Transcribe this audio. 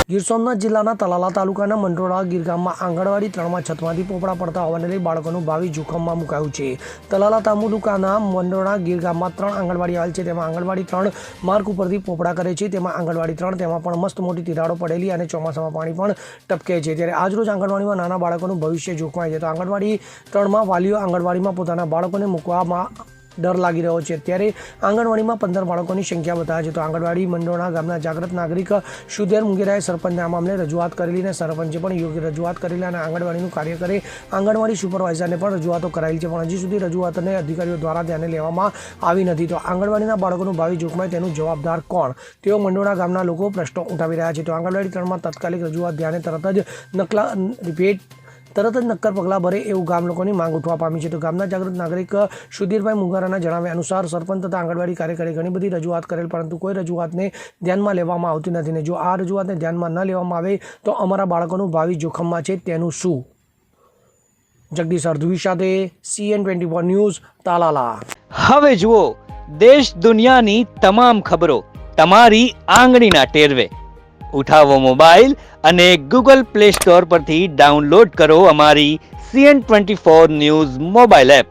ગીર સોમનાથ જિલ્લાના તલાલા તાલુકાના મંડોળા ગીર ગામમાં આંગણવાડી 3માં છતમાંથી પોપડા પડતા હોવાને લઈ બાળકોનું ભાવિ જોખમમાં મુકાયું છે। તલાલા તાલુકાના મંડોળા ગીર ગામમાં 3 આંગણવાડી આવેલ છે। તેમાં આંગણવાડી 3 માર્ગ ઉપરથી પોપડા કરે છે। તેમાં આંગણવાડી 3 તેમાં પણ મસ્ત મોટી તિરાડો પડેલી અને ચોમાસામાં પાણી પણ ટપકે છે। ત્યારે આજરોજ આંગણવાડીમાં નાના બાળકોનું ભવિષ્ય જોખમાય છે। તો આંગણવાડી 3માં વાલીઓ આંગણવાડીમાં પોતાના બાળકોને મૂકવામાં डर लागी रह्यो छे। त्यारे आंगणवाड़ी में 15 बाळकोनी संख्या बतावे छे। तो आंगणवाड़ी मंडोळा गामना जागृत नागरिक सुधीर मुंगेराए सरपंचने आ मामले रजूआत करेली ने सरपंचे पण योग्य रजूआत करेली अने आंगणवाड़ीनुं कार्य करे आंगणवाड़ी सुपरवाइजरने पण रजूआतो करायेली छे, पण हजी सुधी रजूआतने अधिकारीओ द्वारा ध्याने लेवामां आवी नथी। तो आंगणवाड़ीना बाळकोनुं भावी जोखमाय तेनुं जवाबदार कोण, तेओ मंडोळा गामना लोको प्रश्नो उठावी रह्या छे। तो आंगणवाड़ी 3 तात्कालिक रजूआत ध्याने तरत ज नक्कर पगलां भरे एवं गाम लोकोनी मांग उठवा पामी छे। तो गामना जागृत नागरिक सुधीरभाई मुंगाराना जणाव्या अनुसार सरपंच तथा आंगणवाड़ी कार्यकरे घणी बधी रजूआत करेल, परंतु कोई रजूआतने ध्यानमां लेवामां आवती नथी ने जो आ रजूआतने ध्यानमां न लेवामां आवे तो अमारा बाळकोनुं भावी जोखममां छे तेनुं शुं। जगदीश अर्धवी साथे CN24 न्यूज़ तालाला। હવે જુઓ દેશ દુનિયાની તમામ ખબરો તમારી આંગળીના ટેરવે। ઉઠાવો મોબાઈલ અને ગૂગલ પ્લે સ્ટોર પરથી ડાઉનલોડ કરો અમારી CN24 ન્યૂઝ મોબાઈલ એપ।